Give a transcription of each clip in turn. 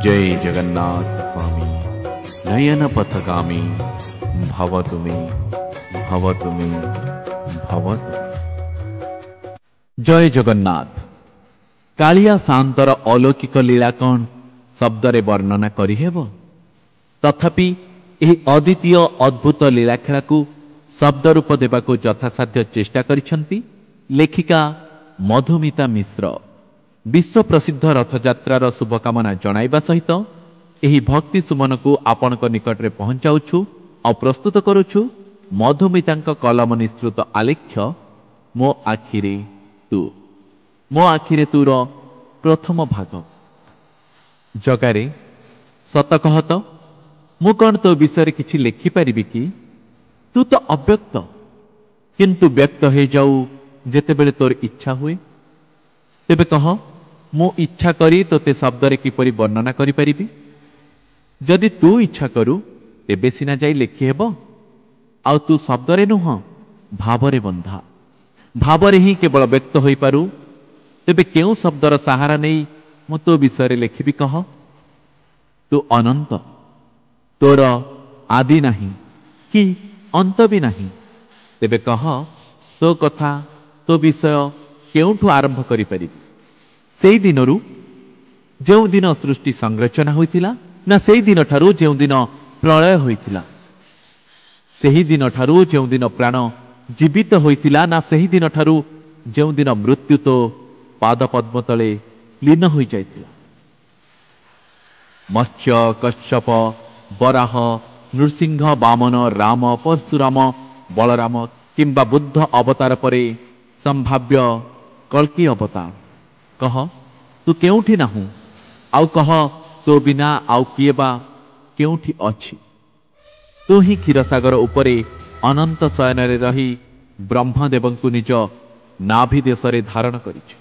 जय जगन्नाथ स्वामी नयन पथगामी भवतु मे भवतु मे भवतु। जय जगन्नाथ। कालिया शांतर अलौकिक लीला कौन शब्दरे वर्णना करिहेब? तथापि एही अद्वितीय अद्भुत लीला खेला को शब्द रूप देवाको यथासाध्य चेष्टा करिसंती लेखिका मधुमिता मिश्र। विश्व प्रसिद्ध रथयात्रार शुभकामना जणाइबा सहित एही भक्ति सुमन को आपणक निकट रे पहुंचाउछु और प्रस्तुत करुछु मधुमितांक कलम निश्रुत आलेख्य मो आखिरे तू। मो आखिरे तूर प्रथम भाग। जगारे सत कह तो मु कौन तो विषय किछि लिखि पारिबि कि? तू तो अव्यक्त किंतु व्यक्त हो जाऊ जेतेबेले तोर इच्छा हुए। तेबे कह मु इच्छा करी तोते शब्दरे किपरि वर्णना करि परिबि? जदि तू इच्छा करू तेबे सिना जाई लिखि हेबो। आउ तू शब्दरे नुह भावरे बंधा। भावरे ही केवल व्यक्त होई पारू। तेबे केउ शब्दर सहारा नहीं मु तो विषय लिखिबि कह? तू अनंत, तोर आदि नहीं कि अंत भी नहीं। तेबे कह तो कथा तो विषय केउठु आरंभ करि परिबि? सेई दिनरु जेउ दिन सृष्टि संरचना होइतिला ना सेई दिन ठारू जेउ दिन प्रलय होइतिला? सेही दिन ठारू जेउ दिन प्राण जीवित होइतिला ना सेही दिन ठारू जेउ दिन मृत्यु तो पाद पद्म तले लीन होई जाइतिला? मत्स्य, कश्यप, बराह, नृसिंह, वामन, राम, परशुराम, बलराम किंबा बुद्ध अवतार परे संभाव्य कल्कि अवतार। कह तू केउठी नाहु? आउ कह तो बिना आउ किए बा केउठी अछि? तू ही क्षीरसागर उपरे अनंत शयन रे रही ब्रह्मदेवंकु निज नाभि देशरे धारण करिछु।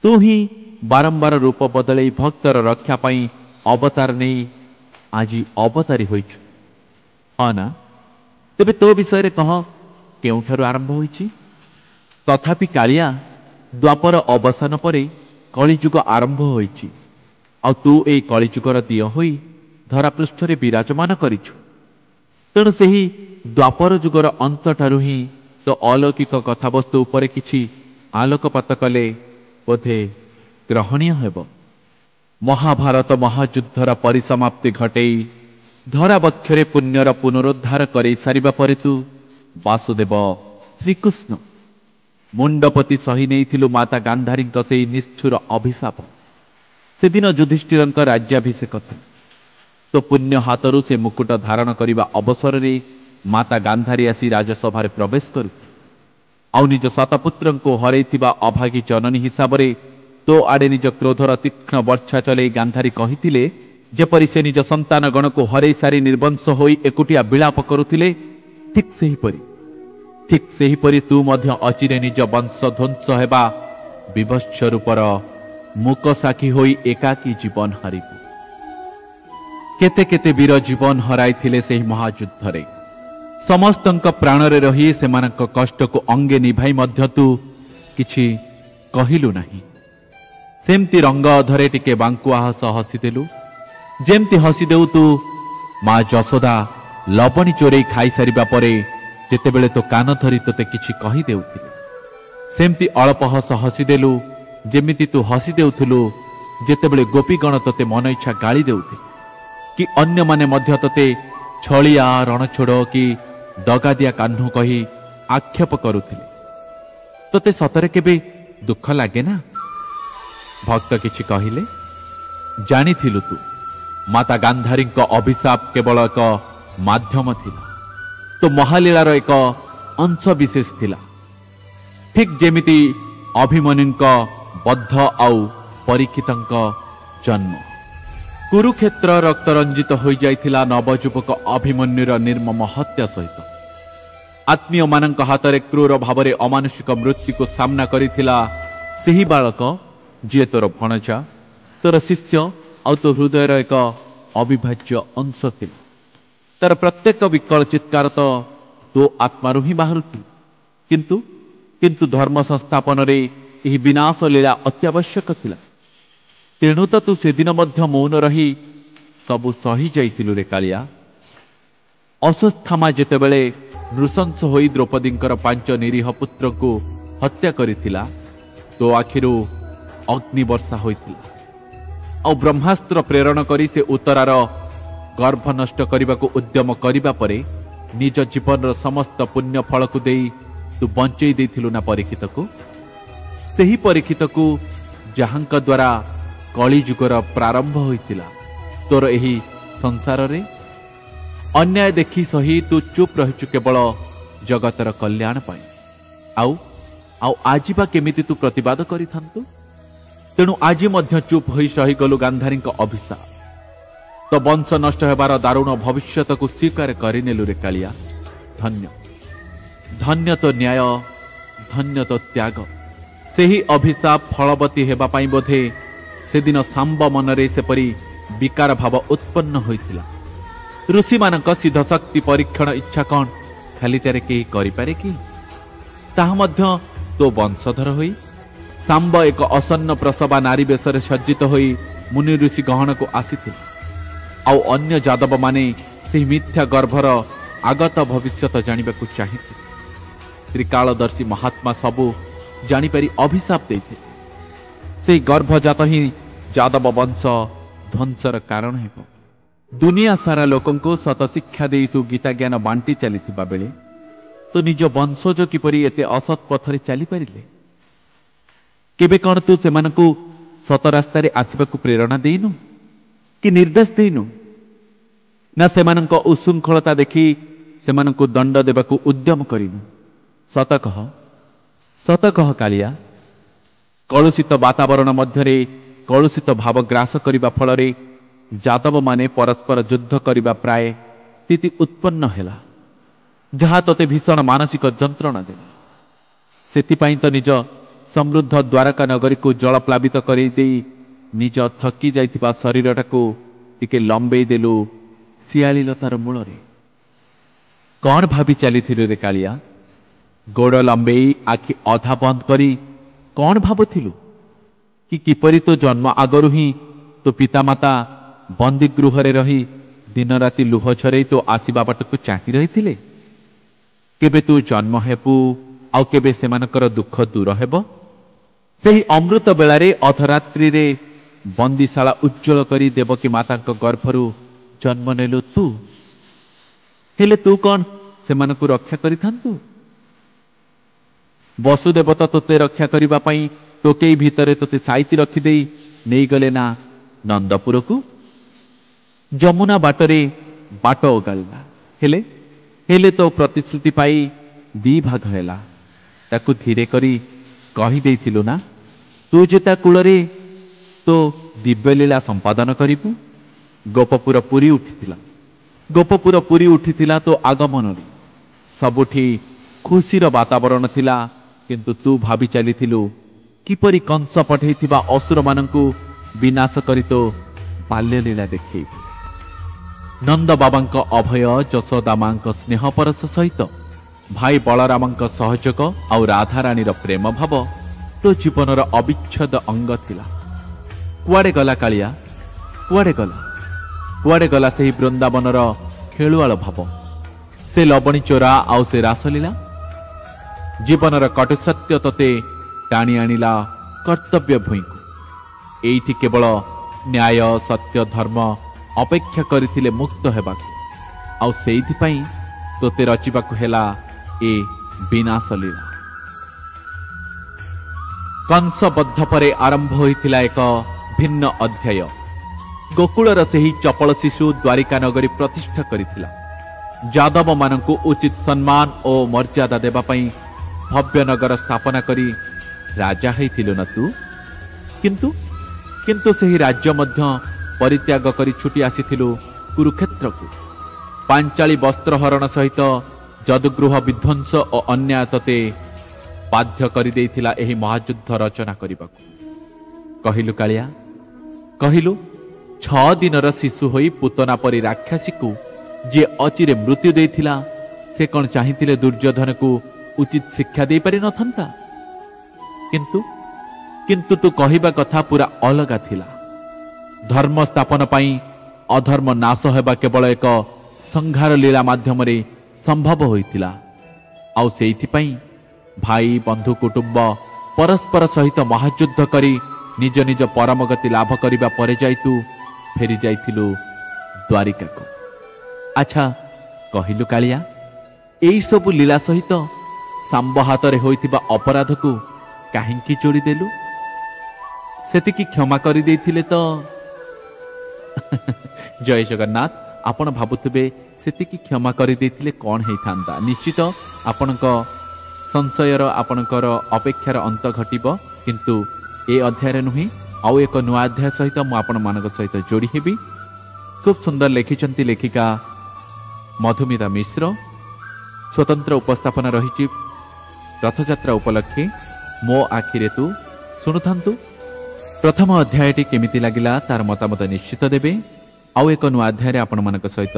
तू ही बारंबार रूप बदलै भक्तर रक्षा पाई अवतार नहीं आज अवतारी होइछु। हाँ ना? तेबे तो विषय कह केउठारु आरंभ होइछि? तथापि कालिया द्वापर अवसान परे कलिजुग आरंभ होइछि। आ तू ए कलिजुगर दिय होई धरापृष्ठ रे विराजमान करिछु। तेणु सेही द्वापर जुगर अंत ठारू ही तो अलौकिक कथावस्तु उपरे किछि आलोकपात कले बोधे ग्रहणीय हेब। महाभारत महायुद्धर परिसमाप्ति घटेई धराबक्षरे पुण्यर पुनरुद्धार करे सारिबा परे तू वासुदेव श्रीकृष्ण मुंडपति सही नहीं माता गांधारी से निष्ठुर अभिशाप। से दिन युधिष्ठिरंक राज्याभिषेक था। तो पुण्य हाथरू से मुकुट धारण करने अवसर रे माता गांधारी आसी राजसभा प्रवेश करू आउ निज शतपुत्र को हरई अभागी जननी हिसाब से तो आड़े निज क्रोधर तीक्ष्ण वर्षा चले गांधारी कही जेपरी से निज संतान गण को हरई सारी निर्वंश होई एकुटिया विलाप करुथिले ठीक सेहीपरि तू मध्य अचिरे निज वंश ध्वंस हेबा विभत्स रूपर मूक साखी होई एकाकी जीवन हारिबु। केते केते वीर जीवन हराई थिले सेही महायुद्धरे। समस्तंक प्राणरे रही सेमानक कष्ट को अंगे निभाई मध्य तू किछि कहिलु नाही। सेमती रंग अधरे टिके बांकुआ हस हसीदेलु जेमती हसी देउ तू मां जशोदा लबणी चोरई खाई सारिबा परे जेतेबेले तो कान धरी तोते किछि कहि देउथिले सेमती अल्प हस हसीदेलु जेमिति तू हसी देउथुलु जेतेबेले गोपीगण तोते मन इच्छा गाली देउथिले कि अन्य माने मध्य तोते छलिया रणछोड़ कि दगादिया कान्हू कही आक्षेप करुथिले। तोते सतरे केबे दुख लागे ना? भक्त किछि कहिले जानिथिलु तू माता गांधारी अभिशाप केवल एक माध्यम थिला तो महालीलार एक अंश विशेष थिला। ठीक जेमिति अभिमन्युंक बद्ध आउ परीक्षितंक जन्म कुरुक्षेत्र रक्तरंजित हो जाइथिला नवजुवक अभिमन्युर निर्मम हत्या सहित आत्मीय मानक हाथ क्रूर भावरे अमानुषिक मृत्यु को सामना करिथिला सेही बालक जी तोर भणजा तोर शिष्य आउ तो हृदयर एक अविभाज्य अंश थिला। तार प्रत्येक विकल चित्कार तो आत्मारु ही बाहरुथि किंतु धर्म संस्थापन रे एही विनाश लीला अत्यावश्यक थिला। ତେଣୁ ତ ତୁ ସେଦିନ ମଧ୍ୟ ମୌନ ରହି ସବୁ ସହି ଯାଇଥିଲୁ ରେ କାଳିଆ। ଅଶ୍ୱତ୍ଥାମା ଯେତେବେଳେ ନୃଶଂସ ହୋଇ ଦ୍ରୌପଦୀଙ୍କର 5 ନିରୀହ ପୁତ୍ରଙ୍କୁ ହତ୍ୟା କରିଥିଲା, ତୋ ଆଖିରୁ ଅଗ୍ନିବର୍ଷା ହୋଇଥିଲା। ଆଉ ବ୍ରହ୍ମାସ୍ତ୍ର ପ୍ରେରଣ କରି ସେ ଉତ୍ତରାର ଗର୍ଭ ନଷ୍ଟ କରିବାକୁ ଉଦ୍ୟମ କରିବା ପରେ ନିଜ ଜୀବନର ସମସ୍ତ ପୁଣ୍ୟ ଫଳକୁ ଦେଇ ତୁ ବଞ୍ଚେଇ ଦେଇଥିଲୁ ନା ପରୀକ୍ଷିତକୁ। ସେହି ପରୀକ୍ଷିତକୁ ଯାହାଙ୍କ ଦ୍ୱାରା କଳିଯୁଗର ପ୍ରାରମ୍ଭ ହୋଇଥିଲା ତୋର ଏହି ସଂସାରରେ। ଅନ୍ୟାୟ ଦେଖି ସହି ତୁ ଚୁପ୍ ରହିଛୁ କେବଳ ଜଗତର କଲ୍ୟାଣ ପାଇଁ। ଆଉ ଆଜି ବା କେମିତି ତୁ ପ୍ରତିବାଦ କରିଥାନ୍ତୁ? ତେଣୁ ଆଜି ମଧ୍ୟ ଚୁପ୍ ହୋଇ ସହିଗଲୁ ଗାନ୍ଧାରୀଙ୍କ ଅଭିଶାପ। ତ ବଂଶ ନଷ୍ଟ ହେବାର ଦାରୁଣ ଭବିଷ୍ୟତକୁ ସ୍ୱୀକାର କରିନେଲୁ ରେ କାଳିଆ। ଧନ୍ୟ ଧନ୍ୟ ତ ନ୍ୟାୟ, ଧନ୍ୟ ତ ତ୍ୟାଗ। ସେହି ଅଭିଶାପ ଫଳବତୀ ହେବା ପାଇଁ ବୋଧେ ସେଦିନ ଶାମ୍ବ ମନରେ ସେପରି ବିକାର ଭାବ ଉତ୍ପନ୍ନ ହୋଇଥିଲା। ଋଷିମାନଙ୍କ ସିଦ୍ଧ ଶକ୍ତି ପରୀକ୍ଷଣ ଇଚ୍ଛା କ'ଣ ଖାଲିଟାରେ କେହି କରିପାରେ କି? ତାହା ମଧ୍ୟ ତୋ ବଂଶଧର ହୋଇ। ଶାମ୍ବ ଏକ ଅସନ୍ନ ପ୍ରସବା ନାରୀ ବେଶରେ ସଜ୍ଜିତ ହୋଇ ମୁନି ଋଷି ଗହଣକୁ ଆସିଥିଲେ। ଆଉ ଅନ୍ୟ ଯାଦବମାନେ ସେହି ମିଥ୍ୟା ଗର୍ଭର ଆଗତ ଭବିଷ୍ୟତ ଜାଣିବାକୁ ଚାହିଁଥିଲେ। ତ୍ରିକାଳଦର୍ଶୀ ମହାତ୍ମା ସବୁ ଜାଣିପାରି ଅଭିଶାପ ଦେଇଥିଲେ। ସେହି ଗର୍ଭଜାତ ହିଁ ଯାଦବ ବଂଶ ଧ୍ୱଂସର କାରଣ ହେବ। ଦୁନିଆ ସାରା ଲୋକଙ୍କୁ ସତ ଶିକ୍ଷା ଦେଇ ତୁ ଗୀତା ଜ୍ଞାନ ବାଣ୍ଟି ଚାଲିଥିବା ବେଳେ ତୁ ନିଜ ବଂଶଜ କିପରି ଏତେ ଅସତ୍ ପଥରେ ଚାଲିପାରିଲେ? କେବେ କ'ଣ ତୁ ସେମାନଙ୍କୁ ସତ ରାସ୍ତାରେ ଆସିବାକୁ ପ୍ରେରଣା ଦେଇନୁ କି ନିର୍ଦ୍ଦେଶ ଦେଇନୁ? ନା ସେମାନଙ୍କ ଉଶୃଙ୍ଖଳତା ଦେଖି ସେମାନଙ୍କୁ ଦଣ୍ଡ ଦେବାକୁ ଉଦ୍ୟମ କରିନୁ? ସତ କହ କାଳିଆ। କଳୁଷିତ ବାତାବରଣ ମଧ୍ୟରେ କଳୁଷିତ ଭାବ ଗ୍ରାସ କରିବା ଫଳରେ ଯାଦବମାନେ ପରସ୍ପର ଯୁଦ୍ଧ କରିବା ପ୍ରାୟ ସ୍ଥିତି ଉତ୍ପନ୍ନ ହେଲା, ଯାହା ତୋତେ ଭୀଷଣ ମାନସିକ ଯନ୍ତ୍ରଣା ଦେଲା। ସେଥିପାଇଁ ତ ନିଜ ସମୃଦ୍ଧ ଦ୍ୱାରକା ନଗରୀକୁ ଜଳପ୍ଲାବିତ କରିଦେଇ ନିଜ ଥକି ଯାଇଥିବା ଶରୀରଟାକୁ ଟିକେ ଲମ୍ବେଇ ଦେଲୁ ଶିଆଳିଲତାର ମୂଳରେ। କ'ଣ ଭାବି ଚାଲିଥିଲୁ ରେ କାଳିଆ? ଗୋଡ଼ ଲମ୍ବେଇ ଆଖି ଅଧା ବନ୍ଦ କରି କ'ଣ ଭାବୁଥିଲୁ? କିପରି ତୋ ଜନ୍ମ ଆଗରୁ ହିଁ ତୋ ପିତାମାତା ବନ୍ଦୀ ଗୃହରେ ରହି ଦିନରାତି ଲୁହ ଝରେଇ ତୋ ଆସିବା ବାଟକୁ ଚାହିଁ ରହିଥିଲେ? କେବେ ତୁ ଜନ୍ମ ହେବୁ ଆଉ କେବେ ସେମାନଙ୍କର ଦୁଃଖ ଦୂର ହେବ? ସେହି ଅମୃତ ବେଳାରେ ଅଧରାତ୍ରିରେ ବନ୍ଦୀଶାଳା ଉଜ୍ଜଳ କରି ଦେବକୀ ମାତାଙ୍କ ଗର୍ଭରୁ ଜନ୍ମ ନେଲୁ ତୁ। ହେଲେ ତୁ କ'ଣ ସେମାନଙ୍କୁ ରକ୍ଷା କରିଥାନ୍ତୁ? ବସୁଦେବ ତ ତୋତେ ରକ୍ଷା କରିବା ପାଇଁ ଟୋକେଇ ଭିତରେ ତୋତେ ସାଇତି ରଖିଦେଇ ନେଇଗଲେ ନା ନନ୍ଦପୁରକୁ। ଯମୁନା ବାଟରେ ବାଟ ଓଗାଳିଲା। ହେଲେ ତୋ ପ୍ରତିଶ୍ରୁତି ପାଇ 2 ଭାଗ ହେଲା। ତାକୁ ଧୀରେ କରି କହିଦେଇଥିଲୁ ନା ତୁ ଯେ ତା କୂଳରେ ତୋ ଦିବ୍ୟଲୀଳା ସମ୍ପାଦନ କରିବୁ। ଗୋପପୁର ପୁରୀ ଉଠିଥିଲା ତୋ ଆଗମନରେ। ସବୁଠି ଖୁସିର ବାତାବରଣ ଥିଲା, କିନ୍ତୁ ତୁ ଭାବି ଚାଲିଥିଲୁ କିପରି କଂସ ପଠେଇଥିବା ଅସୁରମାନଙ୍କୁ ବିନାଶ କରି ତୋ ବାଲ୍ୟଲୀଳା ଦେଖେଇବୁ। ନନ୍ଦ ବାବାଙ୍କ ଅଭୟ, ଯଶୋଦା ମାଙ୍କ ସ୍ନେହ ପରଶ ସହିତ ଭାଇ ବଳରାମଙ୍କ ସହଯୋଗ ଆଉ ରାଧାରାଣୀର ପ୍ରେମ ଭାବ ତୋ ଜୀବନର ଅବିଚ୍ଛେଦ ଅଙ୍ଗ ଥିଲା। କୁଆଡ଼େ ଗଲା କାଳିଆ? କୁଆଡ଼େ ଗଲା ସେହି ବୃନ୍ଦାବନର ଖେଳୁଆଳ ଭାବ, ସେ ଲବଣୀ ଚୋରା ଆଉ ସେ ରାସଲୀଳା? ଜୀବନର କଟୁ ସତ୍ୟ ତୋତେ ଟାଣି ଆଣିଲା କର୍ତ୍ତବ୍ୟ ଭୂଇଁକୁ। ଏଇଠି କେବଳ ନ୍ୟାୟ, ସତ୍ୟ, ଧର୍ମ ଅପେକ୍ଷା କରିଥିଲେ ମୁକ୍ତ ହେବାକୁ। ଆଉ ସେଇଥିପାଇଁ ତୋତେ ରଚିବାକୁ ହେଲା ଏ ବିନାଶ ଲୀଳା। କଂସବଦ୍ଧ ପରେ ଆରମ୍ଭ ହୋଇଥିଲା ଏକ ଭିନ୍ନ ଅଧ୍ୟାୟ। ଗୋକୁଳର ସେହି ଚପଳ ଶିଶୁ ଦ୍ୱାରିକା ନଗରୀ ପ୍ରତିଷ୍ଠା କରିଥିଲା। ଯାଦବମାନଙ୍କୁ ଉଚିତ ସମ୍ମାନ ଓ ମର୍ଯ୍ୟାଦା ଦେବା ପାଇଁ ଭବ୍ୟ ନଗର ସ୍ଥାପନା କରି ରାଜା ହେଇଥିଲୁ ନା ତୁ? କିନ୍ତୁ ସେହି ରାଜ୍ୟ ମଧ୍ୟ ପରିତ୍ୟାଗ କରି ଛୁଟି ଆସିଥିଲୁ କୁରୁକ୍ଷେତ୍ରକୁ। ପାଞ୍ଚାଳି ବସ୍ତ୍ରହରଣ ସହିତ ଯଦୁଗୃହ ବିଧ୍ୱଂସ ଓ ଅନ୍ୟାୟ ତତେ ବାଧ୍ୟ କରିଦେଇଥିଲା ଏହି ମହାଯୁଦ୍ଧ ରଚନା କରିବାକୁ। କହିଲୁ କାଳିଆ, କହିଲୁ 6 ଦିନର ଶିଶୁ ହୋଇ ପୁତନା ପରି ରାକ୍ଷସୀକୁ ଯିଏ ଅଚିରେ ମୃତ୍ୟୁ ଦେଇଥିଲା, ସେ କ'ଣ ଚାହିଁଥିଲେ ଦୁର୍ଯ୍ୟୋଧନକୁ ଉଚିତ ଶିକ୍ଷା ଦେଇପାରିନଥାନ୍ତା? କିନ୍ତୁ ତୁ କହିବା କଥା ପୁରା ଅଲଗା ଥିଲା। ଧର୍ମ ସ୍ଥାପନ ପାଇଁ ଅଧର୍ମ ନାଶ ହେବା କେବଳ ଏକ ସଂହାର ଲୀଳା ମାଧ୍ୟମରେ ସମ୍ଭବ ହୋଇଥିଲା। ଆଉ ସେଇଥିପାଇଁ ଭାଇ ବନ୍ଧୁ କୁଟୁମ୍ବ ପରସ୍ପର ସହିତ ମହାଯୁଦ୍ଧ କରି ନିଜ ନିଜ ପରମଗତି ଲାଭ କରିବା ପରେ ଯାଇ ତୁ ଫେରି ଯାଇଥିଲୁ ଦ୍ୱାରିକାକୁ। ଆଚ୍ଛା କହିଲୁ କାଳିଆ, ଏଇସବୁ ଲୀଳା ସହିତ ଶାମ୍ବ ହାତରେ ହୋଇଥିବା ଅପରାଧକୁ କାହିଁକି ଯୋଡ଼ିଦେଲୁ? ସେତିକି କ୍ଷମା କରିଦେଇଥିଲେ ତ ଜୟ ଜଗନ୍ନାଥ। ଆପଣ ଭାବୁଥିବେ ସେତିକି କ୍ଷମା କରିଦେଇଥିଲେ କ'ଣ ହେଇଥାନ୍ତା? ନିଶ୍ଚିତ ଆପଣଙ୍କ ସଂଶୟର ଆପଣଙ୍କର ଅପେକ୍ଷାର ଅନ୍ତ ଘଟିବ, କିନ୍ତୁ ଏ ଅଧ୍ୟାୟରେ ନୁହେଁ, ଆଉ ଏକ ନୂଆ ଅଧ୍ୟାୟ ସହିତ ମୁଁ ଆପଣମାନଙ୍କ ସହିତ ଯୋଡ଼ି ହେବି। ଖୁବ୍ ସୁନ୍ଦର ଲେଖିଛନ୍ତି ଲେଖିକା ମଧୁମିତା ମିଶ୍ର। ସ୍ୱତନ୍ତ୍ର ଉପସ୍ଥାପନା ରହିଛି ରଥଯାତ୍ରା ଉପଲକ୍ଷେ ମୋ ଆଖିରେ ତୁ। ଶୁଣୁଥାନ୍ତୁ। ପ୍ରଥମ ଅଧ୍ୟାୟଟି କେମିତି ଲାଗିଲା ତାର ମତାମତ ନିଶ୍ଚିତ ଦେବେ। ଆଉ ଏକ ନୂଆ ଅଧ୍ୟାୟରେ ଆପଣମାନଙ୍କ ସହିତ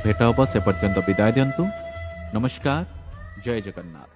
ଭେଟ ହେବ। ସେ ପର୍ଯ୍ୟନ୍ତ ବିଦାୟ ଦିଅନ୍ତୁ। ନମସ୍କାର, ଜୟ ଜଗନ୍ନାଥ।